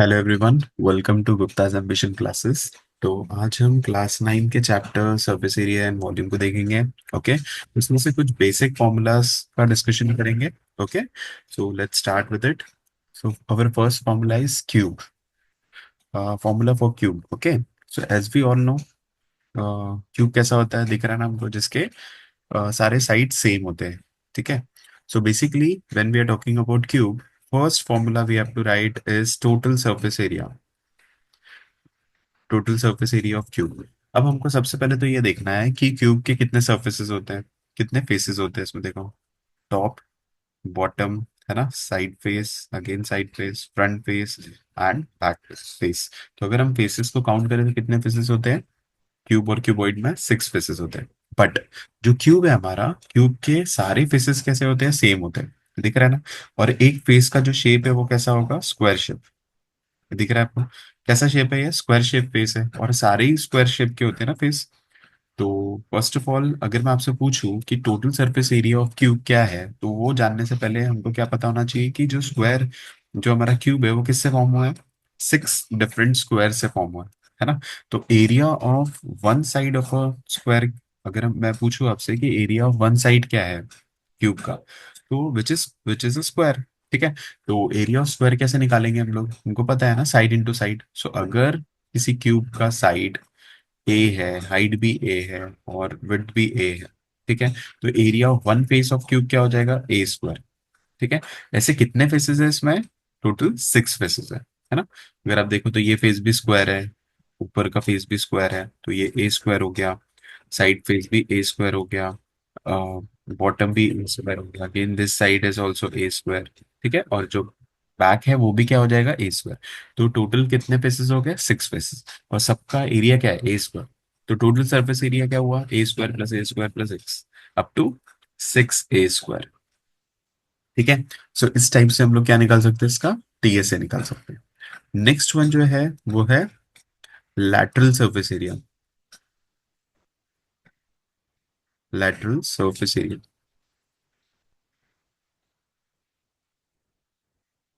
Hello everyone, welcome to Gupta's ambition classes. तो आज हम क्लास 9 के chapter surface area and volume को देखेंगे। ओके, उसमें से कुछ बेसिक फॉर्मूलाज का डिस्कशन करेंगे। Okay, so let's start with it. So our first formula is cube. Formula for cube. Okay, so as we all know, cube कैसा होता है, दिख रहा है ना हमको, जिसके सारे साइड सेम होते हैं। ठीक है। So basically when we are talking about cube, first formula we have to write is total surface area. Total surface area of cube. अब हमको सबसे पहले तो ये देखना है कि क्यूब के कितने सरफेसेस होते हैं, कितने फेसेस होते हैं इसमें। देखो, टॉप, बॉटम, है ना, side face, again side face, front face and back face. तो अगर हम फेसेस को काउंट करें तो कितने फेसेस होते हैं? क्यूब और क्यूबॉइड में 6 फेसेस होते हैं। बट जो क्यूब है हमारा, क्यूब के सारे फेसेस कैसे होते हैं? सेम होते हैं। दिख रहा है ना। और एक फेस का जो शेप है वो कैसा होगा? Square shape. दिख रहा है आपको? कैसा शेप है ये? स्क्वायर शेप फेस है, और सारे ही स्क्वायर शेप के होते हैं ना फेस। तो फर्स्ट ऑफ ऑल, अगर मैं आपसे पूछूं कि total surface area of cube क्या है, तो वो जानने से पहले हमको क्या पता होना चाहिए कि जो स्क्वायर, जो हमारा क्यूब है, वो किससे फॉर्म हुआ है? 6 डिफरेंट स्क्वायर से फॉर्म हुआ है ना। तो area of one side of a square, अगर मैं पूछूं आपसे कि एरिया ऑफ वन साइड क्या है क्यूब का, तो विच इज अ स्क्वायर। ठीक है। तो एरिया ऑफ स्क्वायर कैसे निकालेंगे हम लोग? हमको पता है ना, साइड इंटू साइड। सो अगर किसी क्यूब का साइड ए है, हाइट भी ए है, और विड्थ भी ए है, ठीक है, तो area of one face of cube क्या हो जाएगा? A square. ठीक है। ऐसे कितने फेसेस है इसमें? टोटल 6 फेसेस है ना। अगर आप देखो तो ये फेस भी स्क्वायर है, ऊपर का फेस भी स्क्वायर है, तो ये ए स्क्वायर हो गया। साइड फेस भी ए स्क्वायर हो गया। बॉटम भी ए स्क्वायर हो गया। Again this side is also a square. ठीक है। और जो बैक है वो भी क्या हो जाएगा? A square. तो टोटल कितने फेसेस हो गए? 6 फेसेस। और सबका एरिया क्या है? A square. तो टोटल सरफेस एरिया क्या हुआ? A square plus a square plus x, up to 6 a square. ठीक है। सो इस टाइप से हम लोग क्या निकाल सकते हैं? इसका टीएसए निकाल सकते हैं। नेक्स्ट वन जो है वो है lateral surface area. Lateral surface area.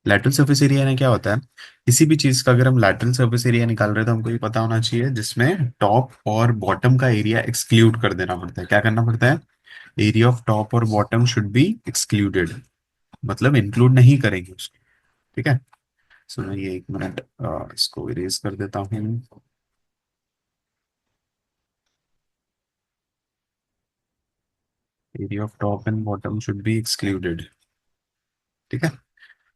Lateral surface area ने क्या होता है? किसी भी चीज का अगर हम लैटरल सरफेस एरिया निकाल रहे हैं, तो हमको ये पता होना चाहिए जिसमें टॉप और बॉटम का एरिया एक्सक्लूड कर देना पड़ता है। क्या करना पड़ता है? एरिया ऑफ टॉप और बॉटम शुड बी एक्सक्लूडेड, मतलब इंक्लूड नहीं करेंगे उसको। ठीक है। सो मैं ये एक मिनट इसको इरेज कर देता हूँ। Area of top and bottom should be excluded. ठीक है।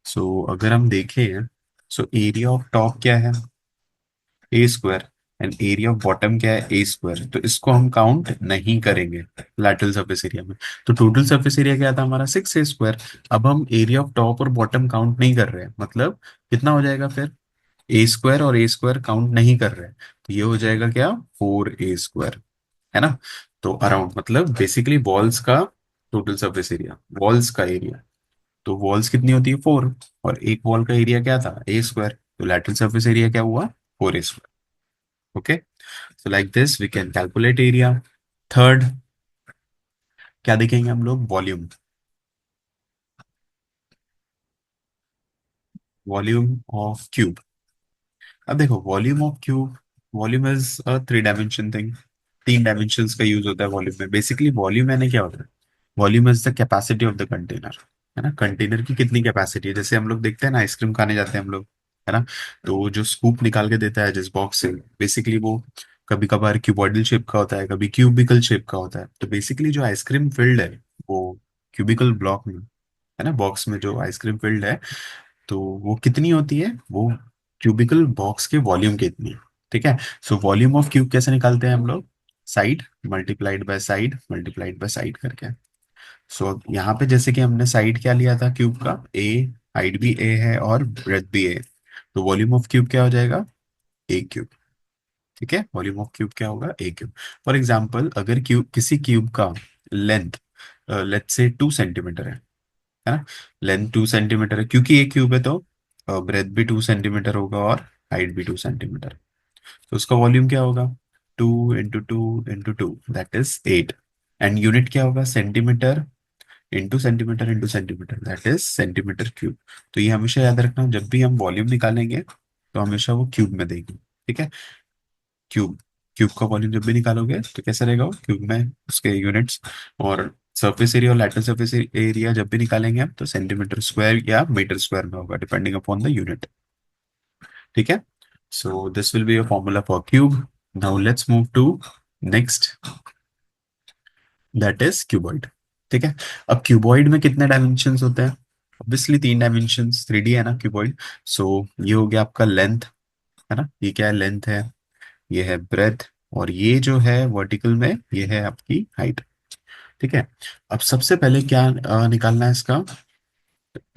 सो अगर हम देखें, सो एरिया ऑफ टॉप क्या है? A square. And area of bottom क्या है? A square. तो इसको हम काउंट नहीं करेंगे लैटरल सरफेस एरिया में। तो टोटल सरफेस एरिया क्या था हमारा? 6 ए स्क्वायर। अब हम एरिया ऑफ टॉप और बॉटम काउंट नहीं कर रहे हैं, मतलब कितना हो जाएगा फिर? ए स्क्वायर और ए स्क्वायर काउंट नहीं कर रहे हैं, तो ये हो जाएगा क्या? 4 ए स्क्वायर, है ना। तो अराउंड, मतलब बेसिकली वॉल्स का टोटल सरफेस एरिया, वॉल्स का एरिया। तो वॉल्स कितनी होती है? 4। और एक वॉल का एरिया क्या था? A square. तो लैटरल सरफेस एरिया क्या हुआ? 4 a square. Okay, so like this we can calculate area. Third, क्या देखेंगे हम लोग? वॉल्यूम। Volume of cube. अब देखो, volume of cube, volume is a 3 dimension thing. 3 dimensions का यूज होता है वॉल्यूम में। बेसिकली वॉल्यूम यानी क्या होता है? Volume is the capacity of the container, है ना। कंटेनर की कितनी कैपेसिटी है? जैसे हम लोग देखते हैं ना, आइसक्रीम खाने जाते हैं हम लोग, है ना। तो जो स्कूप निकाल के देता है जिस बॉक्स से, बेसिकली वो कभी कभार क्यूबॉइडल शेप का होता है, कभी क्यूबिकल शेप का होता है। तो बेसिकली जो आइसक्रीम फिल्ड है वो क्यूबिकल ब्लॉक में, है ना, बॉक्स में जो आइसक्रीम फिल्ड है, तो वो कितनी होती है? वो क्यूबिकल बॉक्स के वॉल्यूम की इतनी। ठीक है। सो वॉल्यूम ऑफ क्यूब कैसे निकालते हैं हम लोग? साइड मल्टीप्लाइड बाय साइड करके। सो यहाँ पे जैसे कि हमने साइड क्या लिया था क्यूब का? ए। हाइट भी ए है और ब्रेथ भी ए। तो वॉल्यूम ऑफ क्यूब क्या हो जाएगा? ए क्यूब। ठीक है। वॉल्यूम ऑफ क्यूब क्या होगा? ए क्यूब। फॉर एग्जाम्पल, अगर क्यूब, किसी क्यूब का लेंथ लेट्स से 2 सेंटीमीटर है ना। लेंथ 2 सेंटीमीटर है, क्योंकि एक क्यूब है तो ब्रेथ भी 2 सेंटीमीटर होगा और हाइट भी 2 सेंटीमीटर। तो उसका वॉल्यूम क्या होगा? 2 into 2 into 2, that is 8। And unit क्या होगा? Centimetre into centimetre into centimetre, that is centimetre cube. तो ये हमेशा याद रखना, जब भी हम वॉल्यूम निकालेंगे तो हमेशा वो क्यूब में देगी। ठीक है। क्यूब, क्यूब का वॉल्यूम जब भी निकालोगे तो कैसा रहेगा वो, क्यूब में उसके यूनिट्स। और सरफेस एरिया और लैटरल सरफेस एरिया जब भी निकालेंगे हम तो सेंटीमीटर स्क्वायर या मीटर स्क्वायर में होगा, डिपेंडिंग अपॉन द यूनिट। ठीक है। So this will be a formula for cube. Now let's move to next, that is cuboid. ठीक है। अब क्यूबॉइड में कितने डायमेंशंस होते हैं? ऑब्वियसली तीन डायमेंशंस, 3D है ना क्यूबॉइड। सो ये हो गया आपका लेंथ, है ना, ये क्या है, लेंथ है। ये है ब्रेथ, और ये जो है वर्टिकल में ये है आपकी हाइट। ठीक है। अब सबसे पहले क्या निकालना है इसका,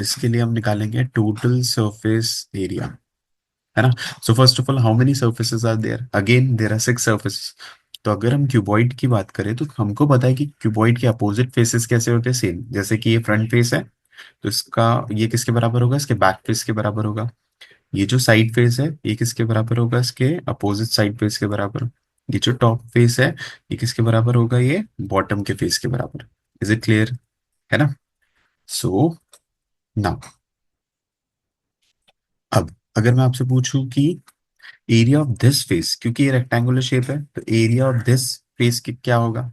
इसके लिए हम निकालेंगे टोटल सरफेस एरिया, है ना। So first of all how many surfaces are there, again there are 6 surfaces. तो अगर हम क्यूबॉइड की बात करें तो हमको पता है कि क्यूबॉइड के अपोजिट फेसेस कैसे होते हैं, सेम जैसे कि ये फ्रंट फेस है, तो इसका ये किसके बराबर होगा, इसके बैक फेस के बराबर होगा। ये जो साइड फेस है ये किसके बराबर होगा, इसके अपोजिट साइड फेस के बराबर। ये जो टॉप फेस है ये किसके बराबर होगा, ये बॉटम के फेस के बराबर। इज इट क्लियर, है ना। सो नाउ, अब अगर मैं आपसे पूछूं कि एरिया ऑफ दिस फेस, क्योंकि ये रेक्टेंगुलर शेप है तो एरिया ऑफ दिस फेस की क्या होगा,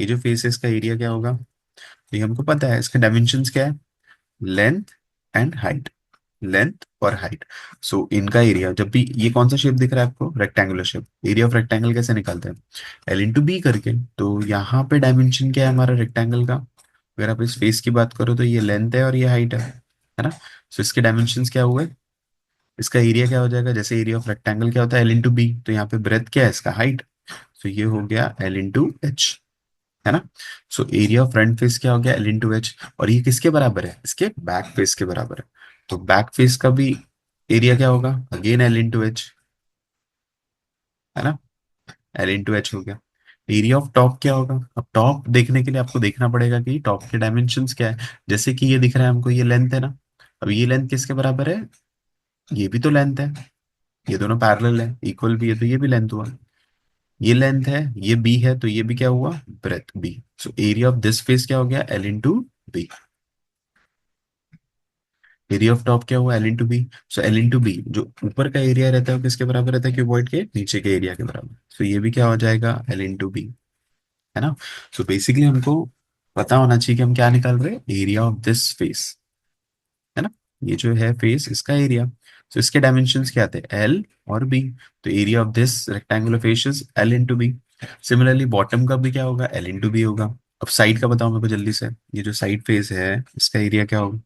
ये जो फेस है इसका एरिया क्या होगा। तो ये हमको पता है, इसके डायमेंशंस क्या है, लेंथ एंड हाइट, लेंथ और हाइट। सो इनका एरिया, जब भी ये कौन सा शेप दिख रहा है आपको, rectangular shape, area of rectangle कैसे निकालते हैं, एल इंटू बी करके। तो यहाँ पे डायमेंशन क्या है हमारा रेक्टेंगल का, अगर आप इस फेस की बात करो तो ये लेंथ है और ये हाइट है ना। सो इसके डायमेंशंस क्या हुए, इसका एरिया क्या हो जाएगा, जैसे एरिया ऑफ रेक्टेंगल क्या होता है, एल इंटू बी, तो यहाँ पे ब्रेथ क्या है इसका, हाइट। तो ये हो गया एल इंटू एच, है ना। सो एरिया ऑफ फ्रंट फेस क्या हो गया, एल इंटू एच। और ये किसके बराबर है, इसके बैक फेस के बराबर है। तो बैक फेस का भी एरिया क्या होगा, अगेन एल इंटू एच, है ना। एल इंटू एच हो गया। एरिया ऑफ टॉप क्या होगा, अब टॉप देखने के लिए आपको देखना पड़ेगा कि टॉप के डायमेंशंस क्या है। जैसे कि ये दिख रहा है हमको, ये लेंथ है ना। अब ये लेंथ किसके बराबर है, ये भी तो लेंथ है, ये दोनों पैरेलल है, इक्वल भी है, तो ये भी लेंथ हुआ। ये लेंथ है, ये बी है, तो ये भी क्या हुआ, breadth B. So area of this face क्या हो गया, L into B. Area of top क्या हुआ, L into B. So L into B, जो ऊपर का एरिया रहता है वो किसके बराबर रहता है, क्यूबॉइड के नीचे के एरिया के बराबर। सो ये भी क्या हो जाएगा, एल इंटू बी, है ना। सो बेसिकली हमको पता होना चाहिए कि हम क्या निकाल रहे हैं, एरिया ऑफ दिस फेस, है ना। ये जो है फेस, इसका एरिया। तो इसके डायमेंशंस क्या थे, एल और बी। तो area of this rectangular face is L into B. Similarly bottom का भी क्या होगा, एल इंटू बी होगा। अब साइड का बताओ मेरे को जल्दी से, ये जो साइड फेस है इसका एरिया क्या होगा।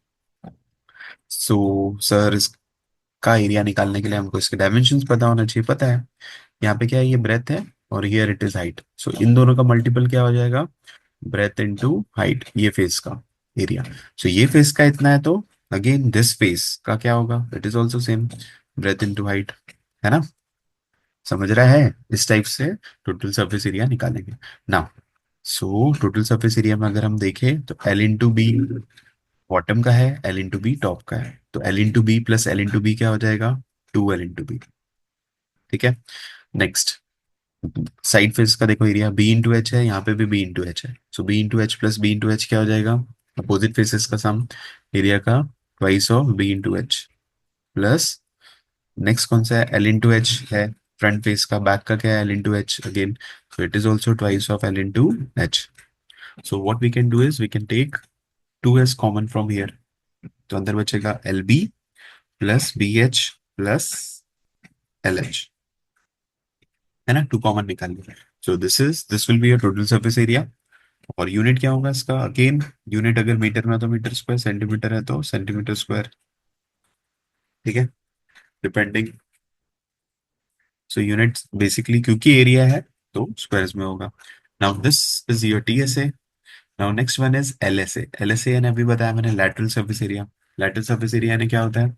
सो सर, इसका एरिया निकालने के लिए हमको इसके डायमेंशंस पता होना चाहिए, पता है। यहाँ पे क्या है, ये ब्रेथ है और हियर इट इज हाइट। सो इन दोनों का मल्टीपल क्या हो जाएगा, ब्रेथ इनटू हाइट, ये फेस का एरिया। सो ये फेस का इतना है तो अगेन दिस फेस का क्या होगा, it is also same, breadth into height, है ना। समझ रहा है, इस टाइप से टोटल सरफेस एरिया निकालेंगे ना। सो टोटल सरफेस एरिया में अगर हम देखें तो एल इंटू बी बॉटम का है, एल इंटू बी टॉप का है, तो L into B plus L into B क्या हो जाएगा, 2L इंटू बी। ठीक है। नेक्स्ट, साइड फेस का देखो एरिया बी इंटू एच है, यहाँ पे भी बी इंटू एच है। So b into h plus b into h क्या हो जाएगा, अपोजिट फेसेस का सम, एरिया का twice of b into h plus, next कौन सा है, एल इंटू एच है, फ्रंट फेस का, बैक का क्या है, L into h again. So it is also twice of l into h. So what we can do is we can take 2 as common from here. तो अंदर बचेगा L B plus B H plus L H, है ना, 2 common निकाल लिया। So this will be your total surface area. और unit क्या होगा इसका, अगेन यूनिट अगर मीटर में है तो मीटर स्क्वायर, सेंटीमीटर है तो सेंटीमीटर स्क्वायर। ठीक है, डिपेंडिंग। सो यूनिट बेसिकली क्योंकि एरिया है तो स्क्वायर्स में होगा। Now this is your T S A. Now next one is L S A. L S A यानी अभी बताया मैंने, lateral surface area. Lateral surface area यानी क्या होता है,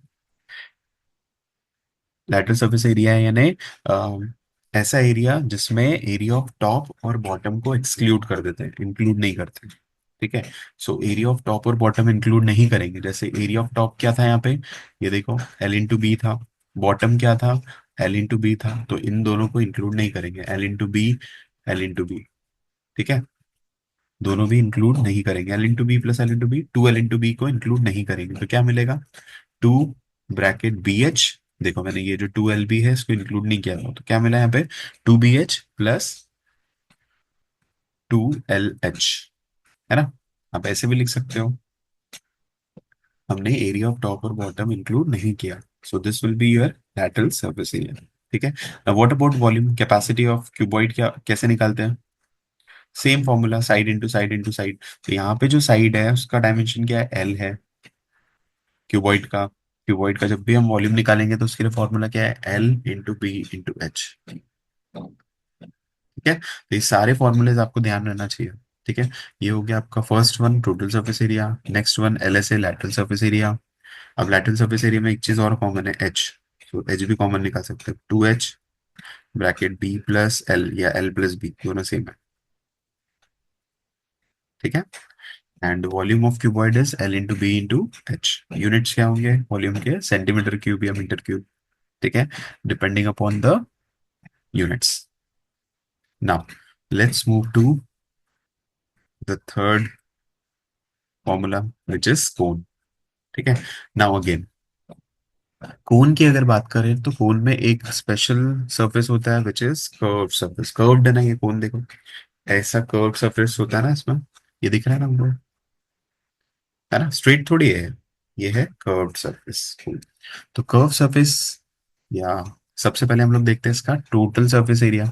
लैटरल सर्फेस एरिया है यानी ऐसा एरिया जिसमें एरिया ऑफ टॉप और बॉटम को एक्सक्लूड कर देते हैं, इंक्लूड नहीं करते। ठीक है। सो एरिया ऑफ टॉप और बॉटम इंक्लूड नहीं करेंगे। जैसे एरिया ऑफ टॉप क्या था यहाँ पे, ये देखो एल इंटू बी था, बॉटम क्या था, एल इंटू बी था, तो इन दोनों को इंक्लूड नहीं करेंगे, L into B, L into B. ठीक है, दोनों भी इंक्लूड नहीं करेंगे, L into B plus L into B, 2L into B को इंक्लूड नहीं करेंगे, तो क्या मिलेगा, 2 ब्रैकेट बी एच देखो मैंने ये जो 2 LB है इसको इंक्लूड नहीं किया था, तो क्या मिला यहाँ पे? 2BH प्लस 2LH, है ना? आप ऐसे भी लिख सकते हो, हमने एरिया ऑफ टॉप और बॉटम इंक्लूड नहीं किया, सो this will be your lateral surface area. ठीक है। What about volume capacity of cuboid, क्या कैसे निकालते हैं? Same formula, side into side into side. तो यहाँ पे जो साइड है उसका डायमेंशन क्या है? एल है क्यूबॉइड का। क्यूबॉइड का जब भी हम वॉल्यूम निकालेंगे तो उसके लिए फॉर्मूला क्या है? L into B into H. ठीक है, तो ये सारे फॉर्मूलेज आपको ध्यान रहना चाहिए। ठीक है, ये हो गया आपका first one total surface area. Next one LSA lateral surface area. अब लैटरल सरफेस एरिया में एक चीज और कॉमन है, एच। तो एच भी कॉमन निकाल सकते हैं, 2H bracket b plus l या एल प्लस बी, दोनों सेम है। ठीक है। And volume of cuboid is L into B into h. Units क्या होंगे वॉल्यूम के? सेंटीमीटर क्यूब या मीटर क्यूब। ठीक है, depending upon the units. Now let's move to the third formula which is cone. ठीक है। नाउ अगेन, कोन की अगर बात करें तो कोन में एक स्पेशल सरफेस होता है which is curve surface. Curved है ना ये कोन, देखो ऐसा कर्व सरफेस होता है ना इसमें, ये दिख रहा है ना हमको, है ना? स्ट्रेट थोड़ी है, ये है कर्व्ड सरफेस। तो कर्व सरफेस, या सबसे पहले हम लोग देखते हैं इसका टोटल सरफेस एरिया।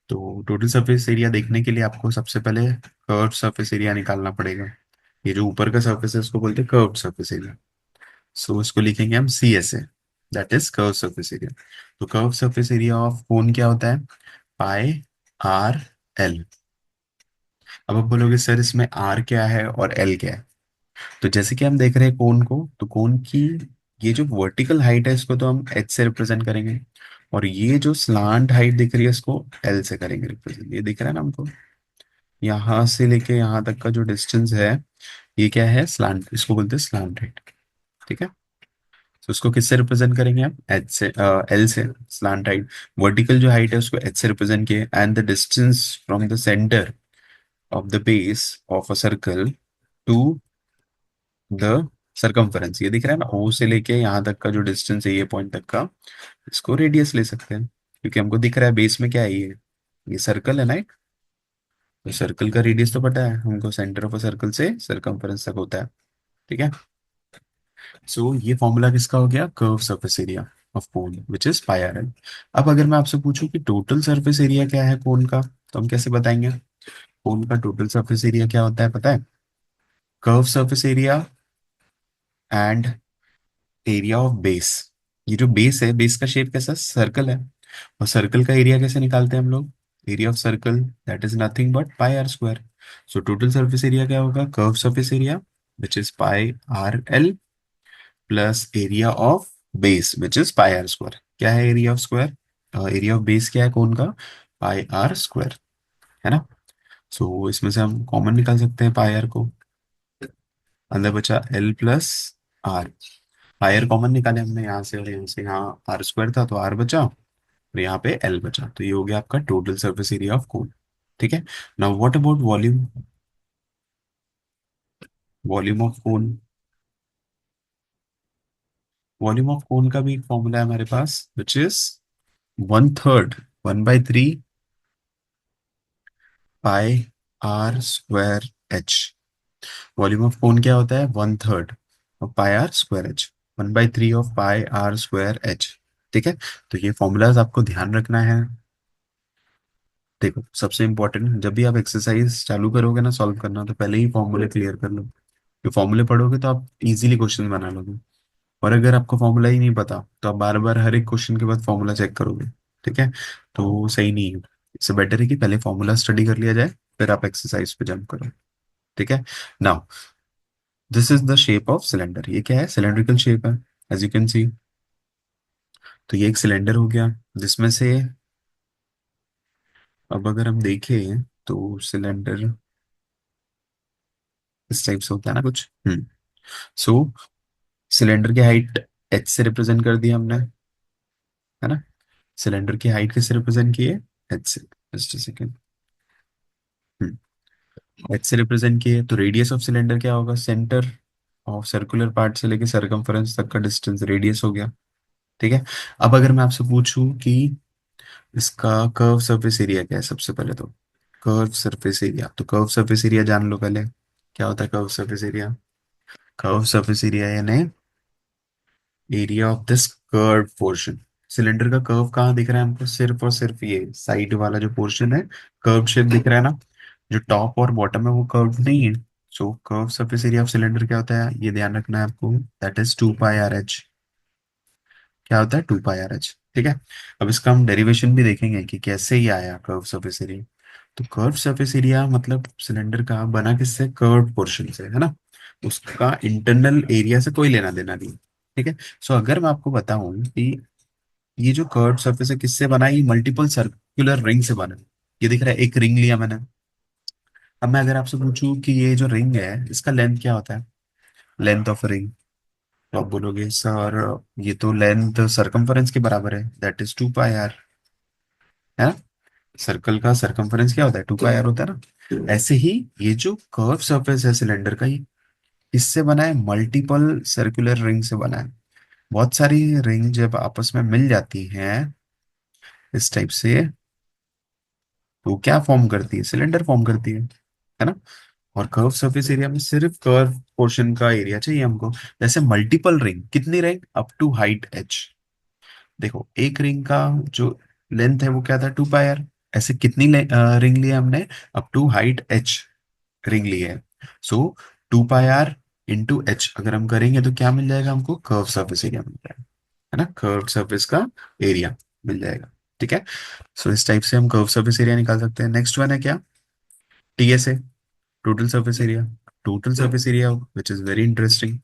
तो टोटल सरफेस एरिया देखने के लिए आपको सबसे पहले कर्व सरफेस एरिया निकालना पड़ेगा। ये जो ऊपर का सरफेस है उसको बोलते हैं कर्व सरफेस एरिया। सो इसको लिखेंगे हम CSA, that is curve surface area. तो curve surface area of cone क्या होता है? πr/l। अब आप बोलोगे सर इसमें R क्या है और L क्या है? तो जैसे कि हम देख रहे हैं कोन को, तो कोन की ये जो वर्टिकल हाइट है इसको तो हम H से रिप्रेजेंट करेंगे, और ये जो स्लांट हाइट दिख रही है इसको L से करेंगे रिप्रेजेंट। ये दिख रहा है ना हमको, यहाँ से लेके यहाँ तक का जो डिस्टेंस है ये क्या है? स्लांट, इसको बोलते हैं स्लांट हाइट। ठीक है, तो उसको किससे रिप्रेजेंट करेंगे आप? एच से, एल से। स्लांट हाइट, वर्टिकल जो हाइट है उसको एच से रिप्रेजेंट किए, and the distance from the centre of the base of a circle to the circumference. ये दिख रहा है ना, ओ से लेके यहाँ तक का जो डिस्टेंस है ये पॉइंट तक का, इसको रेडियस ले सकते हैं, क्योंकि हमको दिख रहा है बेस में क्या है, ये सर्कल है ना एक। तो सर्कल का रेडियस तो पता है हमको, सेंटर ऑफ अ सर्कल से सरकमफेरेंस तक होता है। ठीक है, सो ये फॉर्मूला किसका हो गया? Curve surface area of cone which is πr/l। अब अगर मैं आपसे पूछूं कि टोटल सरफेस एरिया क्या है कोन का, तो हम कैसे बताएंगे? कोन का टोटल सरफेस एरिया क्या होता है पता है? Curve surface area and area of base. ये जो बेस है, बेस का शेप कैसा? सर्कल है, और सर्कल का एरिया कैसे निकालते हैं हम लोग? Area of circle, that is nothing but πr²। So total surface area क्या होगा? Curve surface area which is πr/l plus area of base which is πr²। क्या है area of square? Area of base क्या है कौन का? πr², है ना? सो इसमें से हम कॉमन निकाल सकते हैं πr को, अंदर बचा l plus R. Pi r common निकाले हमने यहाँ से, और यहाँ से यहाँ r² था तो r बचा, और यहाँ पे l बचा, तो ये हो गया आपका total surface area of cone. ठीक है। Now what about volume? Volume of cone, volume of cone का भी एक फॉर्मूला है हमारे पास which is 1/3, 1/3 πr²h। Volume of cone क्या होता है? 1/3 ऑफ πr²h, 1/3 ऑफ πr²h। ठीक है, तो ये फॉर्मूलाज आपको ध्यान रखना है। देखो सबसे इंपॉर्टेंट, जब भी आप एक्सरसाइज चालू करोगे ना सॉल्व करना, तो पहले ही फॉर्मूले क्लियर कर लो। जो फॉर्मूले पढ़ोगे तो आप इजीली क्वेश्चन बना लोगे, और अगर आपको फॉर्मूला ही नहीं पता तो आप बार बार हर एक क्वेश्चन के बाद फॉर्मूला चेक करोगे। ठीक है, तो सही नहीं है। इससे बेटर है कि पहले फॉर्मूला स्टडी कर लिया जाए, फिर आप एक्सरसाइज पे जंप करो। ठीक है। Now this is the shape of cylinder. ये क्या है? सिलेंड्रिकल शेप है, एज यू कैन सी। तो ये एक सिलेंडर हो गया जिसमें से, अब अगर हम देखें तो सिलेंडर इस टाइप से होता है ना कुछ। सो सिलेंडर की हाइट एच से रिप्रेजेंट कर दी हमने, है ना? सिलेंडर की हाइट किससे रिप्रेजेंट की है? एच से। जस्ट सेकेंड, एच से रिप्रेजेंट की है, तो रेडियस ऑफ सिलेंडर क्या होगा? सेंटर ऑफ सर्कुलर पार्ट से लेके सरकमफेरेंस तक का डिस्टेंस रेडियस हो गया। ठीक है। अब अगर मैं आपसे पूछूं कि इसका कर्व सरफेस एरिया क्या है, सबसे पहले तो कर्व सरफेस एरिया, तो कर्व सरफेस एरिया जान लो पहले, क्या होता है curve surface area. Curve surface area यानी area of this curve portion. Cylinder का कर्व कहाँ दिख रहा है हमको, सिर्फ और सिर्फ ये साइड वाला जो पोर्शन है, कर्व शेप दिख रहा है ना। जो टॉप और बॉटम है वो कर्व नहीं है। So curve surface area of cylinder क्या होता है, ये ध्यान रखना है आपको, दैट इज 2 π r h। क्या होता है 2 π r h। ठीक है। अब इसका हम डेरिवेशन भी देखेंगे कि कैसे ही आया कर्व सरफेस एरिया। तो कर्व सरफेस एरिया मतलब सिलेंडर का बना किससे, कर्व पोर्शन से, है ना। उसका इंटरनल एरिया से कोई लेना देना नहीं। ठीक है। सो अगर मैं आपको बताऊं कि ये जो कर्व सरफेस है किससे बना है, ये मल्टीपल सर्कुलर रिंग से बना है। ये दिख रहा है, एक रिंग लिया मैंने। अब मैं अगर आपसे पूछूं कि ये जो रिंग है इसका लेंथ क्या होता है, लेंथ ऑफ रिंग, तो आप बोलोगे सर ये तो लेंथ सरकमफेरेंस के बराबर है, दैट इज 2 π r, है ना। सर्कल का सरकमफेरेंस क्या होता है, 2 π r होता है ना। ऐसे ही ये जो कर्व सरफेस है सिलेंडर का, ये इससे बना है, मल्टीपल सर्कुलर रिंग से बना है। बहुत सारी रिंग जब आपस में मिल जाती हैं इस टाइप से, तो क्या फॉर्म करती है, सिलेंडर फॉर्म करती है ना। और कर्व सरफेस एरिया में सिर्फ कर्व पोर्शन का एरिया चाहिए हमको। जैसे मल्टीपल रिंग, कितनी ring, up to height h। देखो एक रिंग का जो लेंथ है वो क्या था, 2 π r। ऐसे कितनी रिंग ली है हमने, up to height h ring ली है। सो 2 π r इंटू h अगर हम करेंगे तो क्या मिल जाएगा हमको, कर्व सरफेस एरिया मिल जाएगा, है ना। कर्व सरफेस का एरिया मिल जाएगा। ठीक है। सो इस टाइप से हम कर्व सरफेस एरिया निकाल सकते हैं। नेक्स्ट वन है क्या, TSA, total surface area. Total surface area which is very interesting.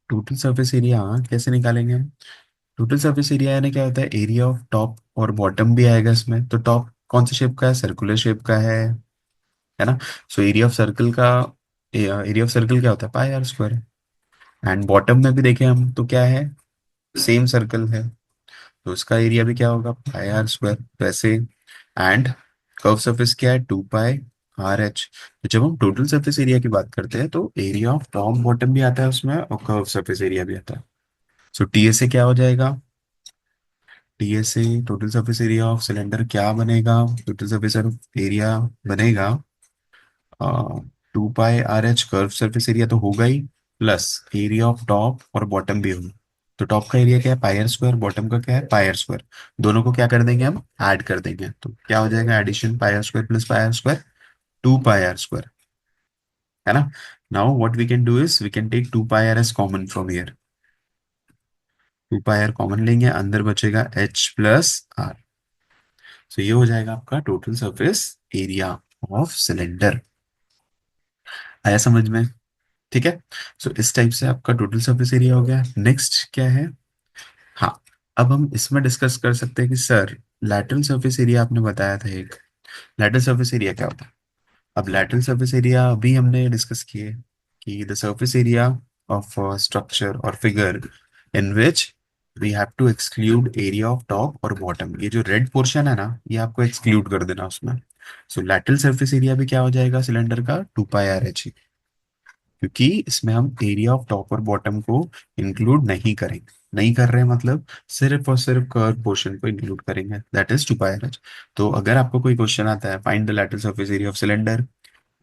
Total surface area कैसे निकालेंगे हम। टोटल सरफेस एरिया यानी क्या होता है, एरिया ऑफ टॉप और बॉटम भी आएगा इसमें। तो टॉप कौन से शेप का है, सर्कुलर शेप का है ना। सो एरिया ऑफ सर्कल का, एरिया ऑफ सर्कल क्या होता है, π r²। एंड बॉटम में भी देखें हम तो क्या है, सेम सर्कल है, तो उसका एरिया भी क्या होगा, π r²। वैसे एंड कर्व सरफेस क्या है, 2 π r h। तो जब हम टोटल सरफेस एरिया की बात करते हैं तो एरिया ऑफ टॉप बॉटम भी आता है उसमें और कर्व सरफेस एरिया भी आता है। सो TSA क्या हो जाएगा, TSA total surface area of cylinder क्या बनेगा, टोटल सरफेस एरिया बनेगा 2 π r h, curve surface area तो होगा ही, प्लस एरिया ऑफ टॉप और बॉटम भी होगा। तो टॉप का एरिया क्या है, π r², बॉटम का क्या है, π r²। दोनों को क्या कर देंगे हम, ऐड कर देंगे, तो क्या हो जाएगा addition, π r² plus π r², 2 π r², है ना। Now what we can do is we can take 2 π r as common from here. 2 π r common लेंगे, अंदर बचेगा h प्लस r। सो ये हो जाएगा आपका total surface area of cylinder. आया समझ में। ठीक है। सो इस टाइप से आपका टोटल सरफेस एरिया हो गया। नेक्स्ट क्या है, हाँ, अब हम इसमें डिस्कस कर सकते हैं कि सर लैटरल सरफेस एरिया आपने बताया था एक, लैटरल सरफेस एरिया क्या होता है। अब लैटरल सरफेस एरिया अभी हमने डिस्कस किए कि the surface area of structure और figure in which we have to exclude area of top और बॉटम। ये जो रेड पोर्शन है ना, ये आपको एक्सक्लूड कर देना उसमें। सो लैटरल सरफेस एरिया भी क्या हो जाएगा सिलेंडर का, 2 π r h, क्योंकि इसमें हम एरिया ऑफ टॉप और बॉटम को इंक्लूड नहीं करेंगे। नहीं कर रहे हैं मतलब सिर्फ और सिर्फ कर्व पोर्शन को इंक्लूड करेंगे, दैट इज 2 π r h। तो अगर आपको कोई क्वेश्चन आता है, find the lateral surface area of cylinder,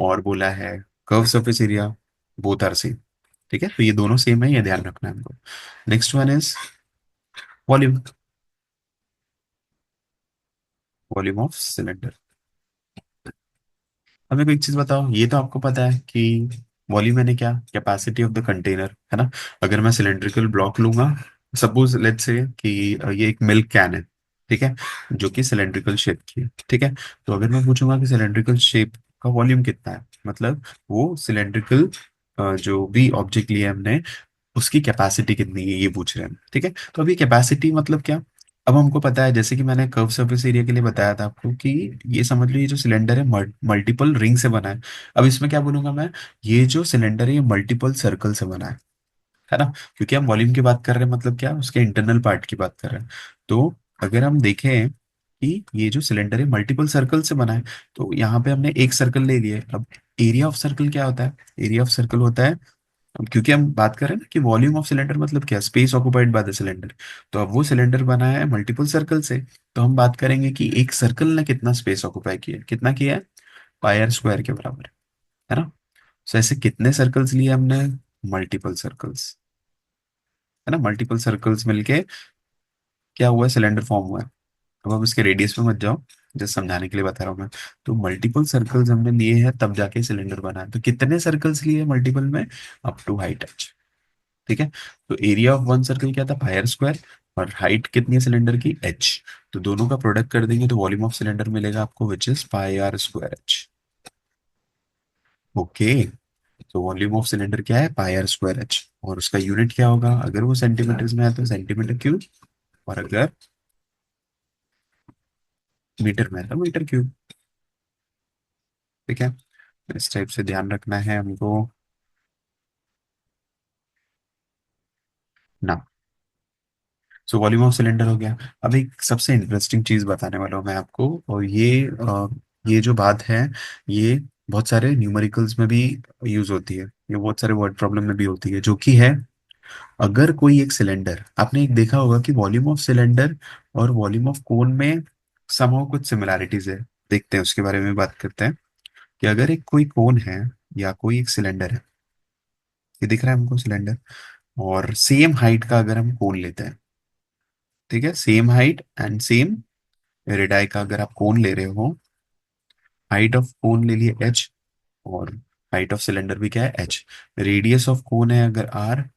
और बोला है curve surface area, both are same. ठीक है, तो ये दोनों सेम है, ये ध्यान रखना है हमको। Next one is volume, volume of cylinder. हमें कोई एक चीज बताओ, ये तो आपको पता है कि वॉल्यूम मैंने क्या, कैपेसिटी ऑफ द कंटेनर, है ना। अगर मैं सिलेंड्रिकल ब्लॉक लूंगा, सपोज लेट्स से कि ये एक मिल्क कैन है, ठीक है, जो कि सिलेंड्रिकल शेप की है। ठीक है। तो अगर मैं पूछूंगा कि सिलेंड्रिकल शेप का वॉल्यूम कितना है, मतलब वो सिलेंड्रिकल जो भी ऑब्जेक्ट लिया है हमने, उसकी कैपेसिटी कितनी है ये पूछ रहे हैं। ठीक है। तो अभी कैपेसिटी मतलब क्या, अब हमको पता है, जैसे कि मैंने कर्व सरफेस एरिया के लिए बताया था आपको कि ये समझ लो ये जो सिलेंडर है मल्टीपल रिंग से बना है। अब इसमें क्या बोलूंगा मैं, ये जो सिलेंडर है ये मल्टीपल सर्कल से बना है ना। क्योंकि हम वॉल्यूम की बात कर रहे हैं, मतलब क्या, उसके इंटरनल पार्ट की बात कर रहे हैं। तो अगर हम देखें कि ये जो सिलेंडर है मल्टीपल सर्कल से बना है, तो यहाँ पे हमने एक सर्कल ले लिया है। अब एरिया ऑफ सर्कल क्या होता है, एरिया ऑफ सर्कल होता है अब क्योंकि हम बात कर रहे हैं ना कि वॉल्यूम ऑफ सिलेंडर मतलब क्या, space occupied by the cylinder. तो अब वो सिलेंडर बना है मल्टीपल सर्कल से, तो हम बात करेंगे कि एक सर्कल ने कितना स्पेस ऑक्युपाई किया है, कितना किया है, पाई आर स्क्वायर के बराबर है ना। तो ऐसे कितने सर्कल्स लिए हमने, मल्टीपल सर्कल्स, है ना, मल्टीपल सर्कल्स मिलके क्या हुआ है, सिलेंडर फॉर्म हुआ है। अब हम इसके रेडियस पे मत जाओ, जस्ट समझाने के लिए बता रहा हूँ मैं। तो मल्टीपल सर्कल्स हमने लिए हैं तब जाके सिलेंडर बना है। तो कितने सर्कल्स लिए मल्टीपल में, अप टू हाइट एच। ठीक है। तो एरिया ऑफ वन सर्कल क्या था, पाई आर स्क्वायर, और हाइट कितनी है सिलेंडर की, एच। तो दोनों का प्रोडक्ट कर देंगे तो वॉल्यूम ऑफ सिलेंडर मिलेगा आपको, which is pi are square H. Okay. तो वॉल्यूम ऑफ सिलेंडर क्या है, पाई आर स्क्वायर एच, और उसका यूनिट क्या होगा, अगर वो सेंटीमीटर्स में है तो सेंटीमीटर क्यूब, और अगर मीटर में है तो मीटर क्यूब। ठीक है। तो इस टाइप से ध्यान रखना है हमको ना। सो वॉल्यूम ऑफ सिलेंडर हो गया। अब एक सबसे इंटरेस्टिंग चीज बताने वाला हूँ मैं आपको, और ये जो बात है, ये बहुत सारे न्यूमेरिकल्स में भी यूज होती है, ये बहुत सारे वर्ड प्रॉब्लम में भी होती है, जो कि है, अगर कोई एक सिलेंडर, आपने एक देखा होगा कि वॉल्यूम ऑफ सिलेंडर और वॉल्यूम ऑफ कोन में समहाउ कुछ सिमिलैरिटीज है। देखते हैं उसके बारे में बात करते हैं, कि अगर एक कोई कोन है या कोई एक सिलेंडर है, ये दिख रहा है हमको सिलेंडर, और सेम हाइट का अगर हम कोन लेते हैं, ठीक है, same height and same radii का अगर आप कोण ले रहे हो, हाइट ऑफ कोन ले लिए एच, और हाइट ऑफ सिलेंडर भी क्या है, एच। रेडियस ऑफ कोन है अगर आर,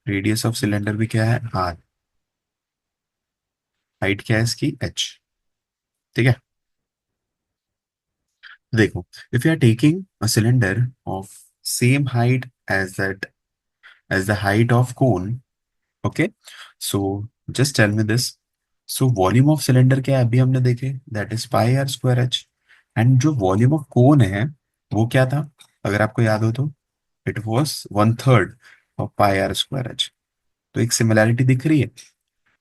रेडियस ऑफ सिलेंडर भी क्या है, आर। हाइट क्या है इसकी, एच। ठीक है। देखो, if you are taking a cylinder of same height as that, as the height of cone, okay, so just tell me this. So volume of cylinder क्या है, अभी हमने देखे, that is pi are square H. And जो volume of cone है वो क्या था, अगर आपको याद हो तो, it was one third of pi are square H. तो एक सिमिलैरिटी दिख रही है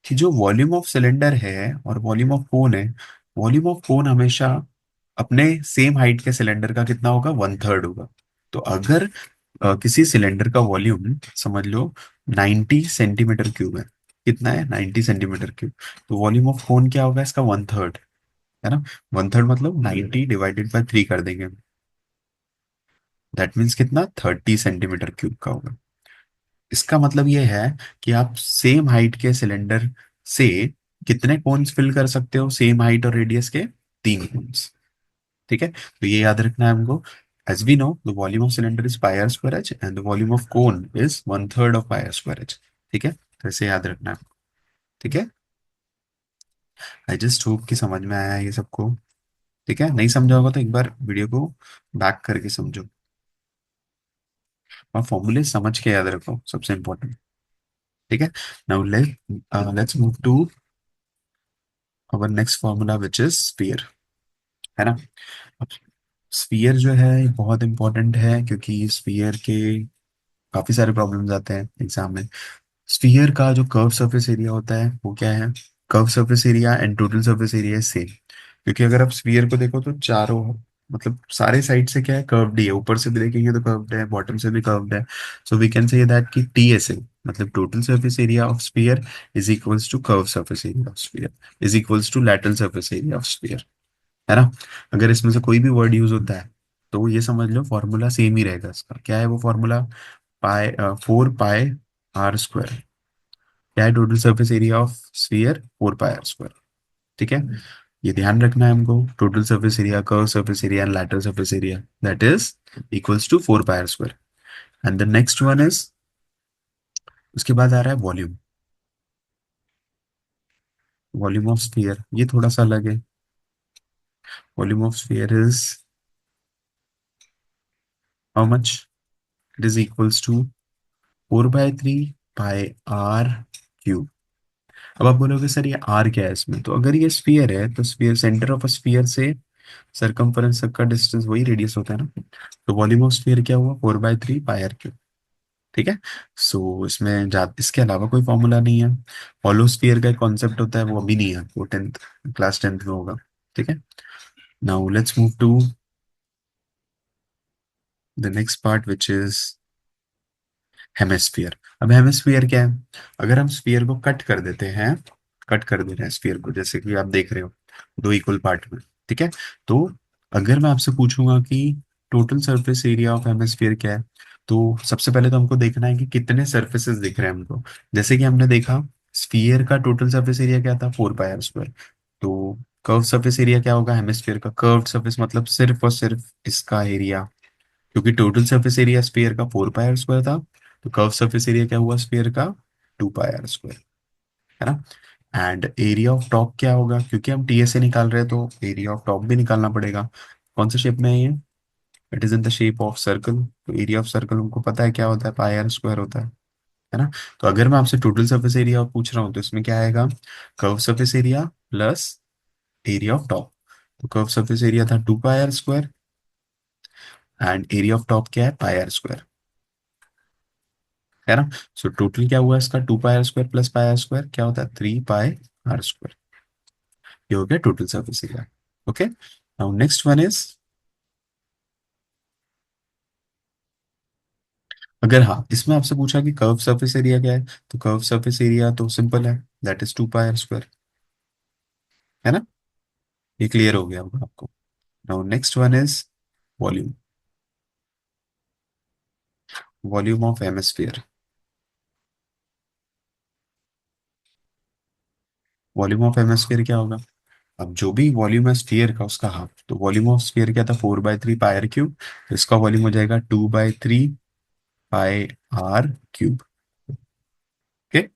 कि जो वॉल्यूम ऑफ सिलेंडर है और वॉल्यूम ऑफ कोन है, वॉल्यूम ऑफ कोन हमेशा अपने सेम हाइट के सिलेंडर का कितना होगा, वन थर्ड होगा। तो अगर किसी सिलेंडर का वॉल्यूम समझ लो 90 सेंटीमीटर क्यूब है, कितना है, 90 सेंटीमीटर क्यूब, तो वॉल्यूम ऑफ कोन क्या होगा इसका, वन थर्ड, है ना। वन थर्ड मतलब 90 डिवाइडेड बाय 3 कर देंगे, दैट मीन्स कितना, 30 सेंटीमीटर क्यूब का होगा। इसका मतलब ये है कि आप सेम हाइट के सिलेंडर से कितने कोन्स फिल कर सकते हो, सेम हाइट और रेडियस के, 3 कोन्स। ठीक है, तो ये याद रखना है हमको। As we know, the volume of cylinder is pi r square h and the volume of cone is one third of pi r square h। ठीक है, तो इसे याद रखना है। ठीक है। आई जस्ट होप कि समझ में आया ये सबको। ठीक है, नहीं समझा होगा तो एक बार वीडियो को बैक करके समझो, और फॉर्मूले समझ के याद रखो, सबसे इंपॉर्टेंट। ठीक है। Now let's move to our next formula which is sphere, है ना। अब स्फीयर जो है ये बहुत इंपॉर्टेंट है, क्योंकि स्फीयर के काफी सारे प्रॉब्लम्स आते हैं एग्जाम में। स्फीयर का जो कर्व सरफेस एरिया होता है वो क्या है, curve surface area and total surface area है सेम। क्योंकि अगर आप स्फीयर को देखो तो चारों, मतलब सारे साइड से क्या है, कर्व्ड ही है, ऊपर से भी देखेंगे तो कर्व्ड है, बॉटम से भी कर्व्ड है। So we can say that कि टी एस ए, मतलब total surface area of sphere is equals to curve surface area of sphere is equals to lateral surface area of sphere, है ना। अगर इसमें से कोई भी वर्ड यूज होता है तो ये समझ लो फॉर्मूला सेम ही रहेगा इसका, क्या है वो formula, pi 4 pi are square, क्या है, total surface area of sphere 4 pi are square. ठीक है, ये ध्यान रखना है हमको, total surface area, curve surface area and lateral surface area, that is equals to 4 pi are square. And the next one is, उसके बाद आ रहा है वॉल्यूम, वॉल्यूम ऑफ स्फीयर, ये थोड़ा सा अलग है। Volume of sphere is how much, it is equals to 4/3 pi are cube. अब आप बोलोगे सर ये आर क्या है इसमें, तो अगर ये स्फीयर है तो sphere, centre of a sphere से सरकमफेरेंस तक का डिस्टेंस वही रेडियस होता है ना। तो वॉल्यूम ऑफ स्फीयर क्या हुआ, 4/3 पाई आर क्यूब। ठीक है। सो इसमें इसके अलावा कोई फॉर्मूला नहीं है। हॉलो स्फीयर का एक कॉन्सेप्ट होता है, वो अभी नहीं है, वो क्लास 10th में होगा। ठीक है। Now let's move to the next part which is hemisphere. अब हेमिस्फीयर क्या है? अगर हम स्फीयर को कट कर देते हैं, कट कर दे रहे हैं स्फीयर को, जैसे कि आप देख रहे हो दो इक्वल पार्ट में, ठीक है? तो अगर मैं आपसे पूछूंगा कि total surface area of hemisphere क्या है, तो सबसे पहले तो हमको देखना है कि कितने सरफेसेस दिख रहे हैं हमको। जैसे कि हमने देखा स्फीयर का टोटल सरफेस एरिया क्या था, 4 पाई आर स्क्वायर। तो कर्व सरफेस एरिया क्या होगा हेमिस्फीयर का? कर्व सरफेस मतलब सिर्फ और सिर्फ इसका एरिया, क्योंकि टोटल सरफेस एरिया स्फीयर का 4 पाई आर स्क्वायर था, तो कर्व सरफेस एरिया क्या हुआ स्फीयर का? 2 पाई आर स्क्वायर, है ना? एंड एरिया ऑफ टॉप क्या होगा? क्योंकि हम टीएसए निकाल रहे हैं तो एरिया ऑफ टॉप भी निकालना पड़ेगा। कौन सा शेप में है ये? It is in the shape of circle, तो एरिया ऑफ सर्कल हमको पता है क्या होता है, पाई आर स्क्वायर होता है ना? तो अगर मैं आपसे टोटल सरफेस एरिया पूछ रहा हूँ तो इसमें क्या आएगा? Curve surface area plus area of top. तो कर्व सरफेस एरिया था 2 pi are square, and area of top क्या है? पाई आर स्क्वायर, है ना? सो टोटल क्या हुआ इसका? 2 pi are square plus pi are square क्या होता है? 3 पाई आर स्क्वायर। ये हो गया total surface area. Okay, now next one is, अगर हाँ इसमें आपसे पूछा कि कर्व सरफेस एरिया क्या है, तो कर्व सरफेस एरिया तो सिंपल है, that is 2 pi are square, है ना? ये क्लियर हो गया होगा आपको। Now next one is volume, volume of hemisphere. Volume of hemisphere क्या होगा? अब जो भी वॉल्यूम है स्फीयर का उसका हाफ, तो वॉल्यूम ऑफ स्फीयर क्या था? 4/3 पाई आर क्यूब, तो इसका वॉल्यूम हो जाएगा 2/3 pi are cube. Okay,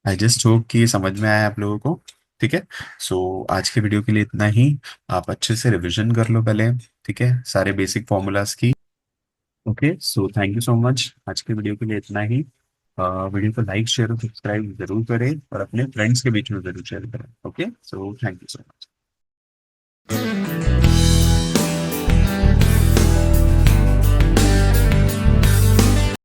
I just hope कि ये समझ में आया आप लोगों को। ठीक है, सो आज के वीडियो के लिए इतना ही। आप अच्छे से रिवीजन कर लो पहले, ठीक है, सारे बेसिक फॉर्मूलाज की। Okay, so thank you so much, आज के वीडियो के लिए इतना ही। वीडियो को लाइक शेयर और सब्सक्राइब जरूर करें और अपने फ्रेंड्स के बीच में जरूर शेयर करें। Okay, so thank you so much.